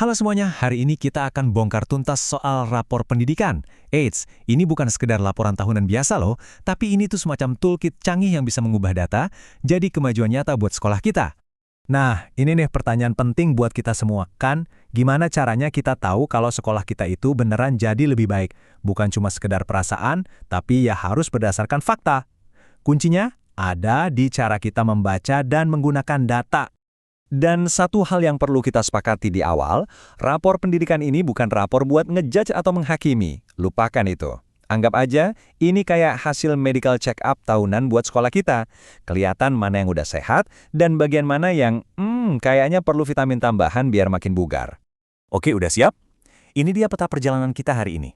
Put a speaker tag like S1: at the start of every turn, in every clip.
S1: Halo semuanya, hari ini kita akan bongkar tuntas soal rapor pendidikan. Eits, ini bukan sekedar laporan tahunan biasa loh, tapi ini tuh semacam toolkit canggih yang bisa mengubah data, jadi kemajuan nyata buat sekolah kita. Nah, ini nih pertanyaan penting buat kita semua, kan? Gimana caranya kita tahu kalau sekolah kita itu beneran jadi lebih baik? Bukan cuma sekedar perasaan, tapi ya harus berdasarkan fakta. Kuncinya ada di cara kita membaca dan menggunakan data. Dan satu hal yang perlu kita sepakati di awal, rapor pendidikan ini bukan rapor buat ngejudge atau menghakimi. Lupakan itu. Anggap aja, ini kayak hasil medical check-up tahunan buat sekolah kita. Kelihatan mana yang udah sehat, dan bagian mana yang, kayaknya perlu vitamin tambahan biar makin bugar. Oke, udah siap? Ini dia peta perjalanan kita hari ini.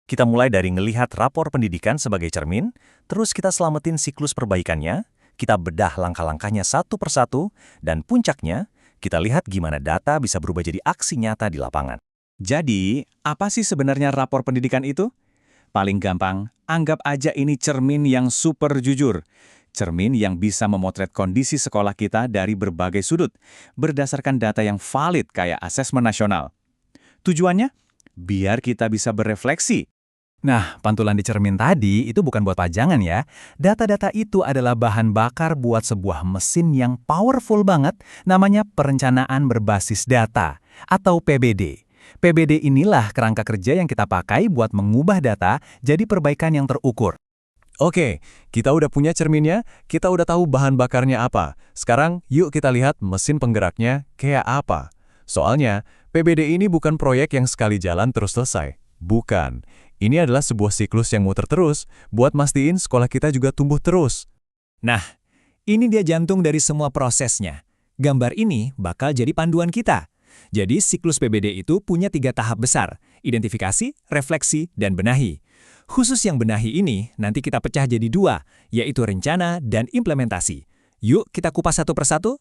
S1: Kita mulai dari ngelihat rapor pendidikan sebagai cermin, terus kita selamatin siklus perbaikannya, kita bedah langkah-langkahnya satu persatu, dan puncaknya, kita lihat gimana data bisa berubah jadi aksi nyata di lapangan. Jadi, apa sih sebenarnya rapor pendidikan itu? Paling gampang, anggap aja ini cermin yang super jujur. Cermin yang bisa memotret kondisi sekolah kita dari berbagai sudut, berdasarkan data yang valid kayak asesmen nasional. Tujuannya? Biar kita bisa berefleksi. Nah, pantulan di cermin tadi itu bukan buat pajangan ya. Data-data itu adalah bahan bakar buat sebuah mesin yang powerful banget, namanya perencanaan berbasis data, atau PBD. PBD inilah kerangka kerja yang kita pakai buat mengubah data jadi perbaikan yang terukur. Oke, kita udah punya cerminnya, kita udah tahu bahan bakarnya apa. Sekarang, yuk kita lihat mesin penggeraknya kayak apa. Soalnya, PBD ini bukan proyek yang sekali jalan terus selesai. Bukan. Ini adalah sebuah siklus yang muter terus, buat mastiin sekolah kita juga tumbuh terus. Nah, ini dia jantung dari semua prosesnya. Gambar ini bakal jadi panduan kita. Jadi siklus PBD itu punya 3 tahap besar, identifikasi, refleksi, dan benahi. Khusus yang benahi ini nanti kita pecah jadi 2, yaitu rencana dan implementasi. Yuk kita kupas satu persatu.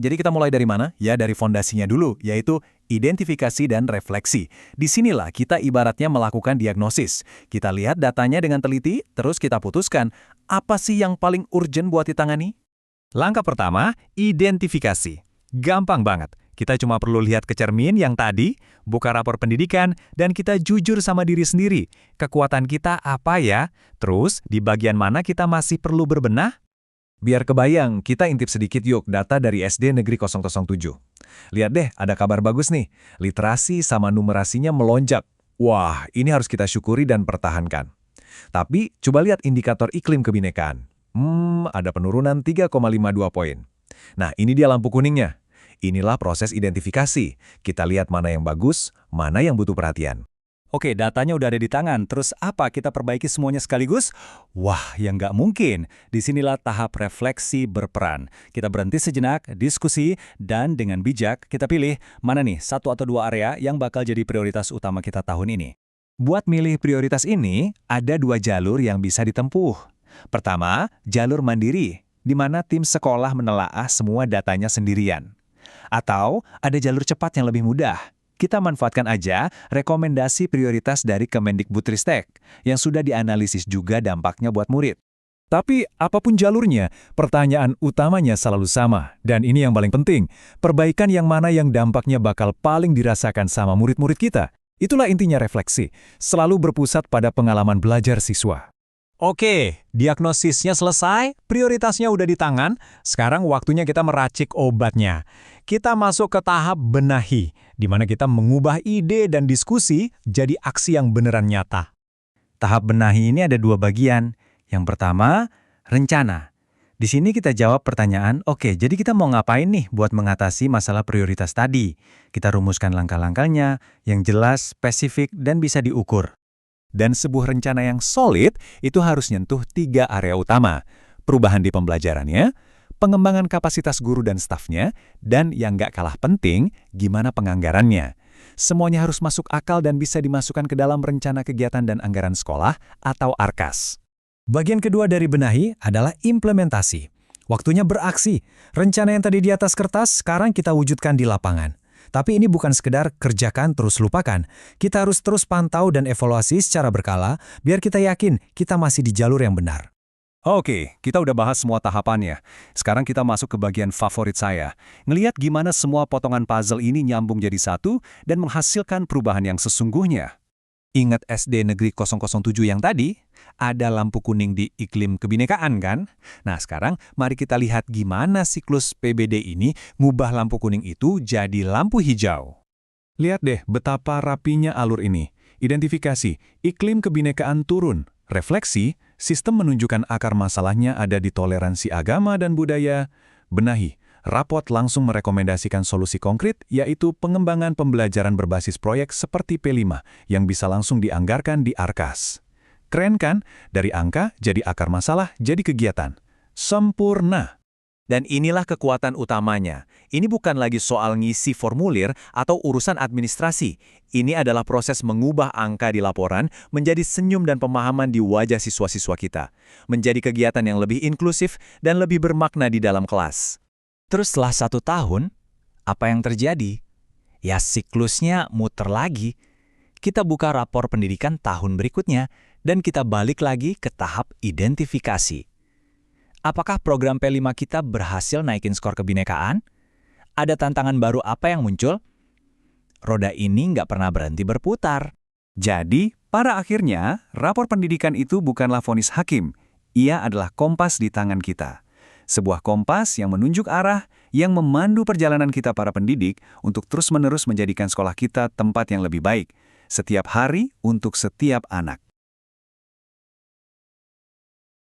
S1: Jadi kita mulai dari mana? Ya dari fondasinya dulu, yaitu identifikasi dan refleksi. Disinilah kita ibaratnya melakukan diagnosis. Kita lihat datanya dengan teliti, terus kita putuskan, apa sih yang paling urgent buat ditangani? Langkah pertama, identifikasi. Gampang banget. Kita cuma perlu lihat ke cermin yang tadi, buka rapor pendidikan, dan kita jujur sama diri sendiri. Kekuatan kita apa ya? Terus, di bagian mana kita masih perlu berbenah? Biar kebayang, kita intip sedikit yuk data dari SD Negeri 007. Lihat deh, ada kabar bagus nih. Literasi sama numerasinya melonjak. Wah, ini harus kita syukuri dan pertahankan. Tapi, coba lihat indikator iklim kebinekaan. Ada penurunan 3,52 poin. Nah, ini dia lampu kuningnya. Inilah proses identifikasi. Kita lihat mana yang bagus, mana yang butuh perhatian. Oke, datanya udah ada di tangan. Terus apa? Kita perbaiki semuanya sekaligus? Wah, yang nggak mungkin. Disinilah tahap refleksi berperan. Kita berhenti sejenak, diskusi, dan dengan bijak kita pilih mana nih 1 atau 2 area yang bakal jadi prioritas utama kita tahun ini. Buat milih prioritas ini, ada 2 jalur yang bisa ditempuh. Pertama, jalur mandiri, di mana tim sekolah menelaah semua datanya sendirian. Atau ada jalur cepat yang lebih mudah. Kita manfaatkan aja rekomendasi prioritas dari Kemendikbudristek yang sudah dianalisis juga dampaknya buat murid. Tapi apapun jalurnya, pertanyaan utamanya selalu sama. Dan ini yang paling penting, perbaikan yang mana yang dampaknya bakal paling dirasakan sama murid-murid kita. Itulah intinya refleksi, selalu berpusat pada pengalaman belajar siswa. Oke, diagnosisnya selesai, prioritasnya udah di tangan, sekarang waktunya kita meracik obatnya. Kita masuk ke tahap benahi, di mana kita mengubah ide dan diskusi jadi aksi yang beneran nyata. Tahap benahi ini ada 2 bagian. Yang pertama, rencana. Di sini kita jawab pertanyaan, oke, jadi kita mau ngapain nih buat mengatasi masalah prioritas tadi? Kita rumuskan langkah-langkahnya yang jelas, spesifik, dan bisa diukur. Dan sebuah rencana yang solid itu harus nyentuh 3 area utama. Perubahan di pembelajarannya, pengembangan kapasitas guru dan stafnya, dan yang nggak kalah penting, gimana penganggarannya. Semuanya harus masuk akal dan bisa dimasukkan ke dalam rencana kegiatan dan anggaran sekolah atau ARKAS. Bagian kedua dari benahi adalah implementasi. Waktunya beraksi. Rencana yang tadi di atas kertas, sekarang kita wujudkan di lapangan. Tapi ini bukan sekedar kerjakan terus lupakan. Kita harus terus pantau dan evaluasi secara berkala biar kita yakin kita masih di jalur yang benar.
S2: Oke, kita udah bahas semua tahapannya. Sekarang kita masuk ke bagian favorit saya. Ngeliat gimana semua potongan puzzle ini nyambung jadi satu dan menghasilkan perubahan yang sesungguhnya.
S1: Ingat SD Negeri 007 yang tadi? Ada lampu kuning di iklim kebinekaan kan? Nah sekarang mari kita lihat gimana siklus PBD ini ngubah lampu kuning itu jadi lampu hijau.
S2: Lihat deh betapa rapinya alur ini. Identifikasi, iklim kebinekaan turun. Refleksi, sistem menunjukkan akar masalahnya ada di toleransi agama dan budaya. Benahi, rapot langsung merekomendasikan solusi konkret, yaitu pengembangan pembelajaran berbasis proyek seperti P5 yang bisa langsung dianggarkan di Arkas. Keren kan? Dari angka jadi akar masalah jadi kegiatan. Sempurna.
S1: Dan inilah kekuatan utamanya. Ini bukan lagi soal ngisi formulir atau urusan administrasi. Ini adalah proses mengubah angka di laporan menjadi senyum dan pemahaman di wajah siswa-siswa kita. Menjadi kegiatan yang lebih inklusif dan lebih bermakna di dalam kelas. Terus setelah 1 tahun, apa yang terjadi? Ya siklusnya muter lagi. Kita buka rapor pendidikan tahun berikutnya dan kita balik lagi ke tahap identifikasi. Apakah program P5 kita berhasil naikin skor kebinekaan? Ada tantangan baru apa yang muncul? Roda ini nggak pernah berhenti berputar.
S2: Jadi, pada akhirnya, rapor pendidikan itu bukanlah vonis hakim. Ia adalah kompas di tangan kita. Sebuah kompas yang menunjuk arah, yang memandu perjalanan kita para pendidik untuk terus-menerus menjadikan sekolah kita tempat yang lebih baik. Setiap hari untuk setiap anak.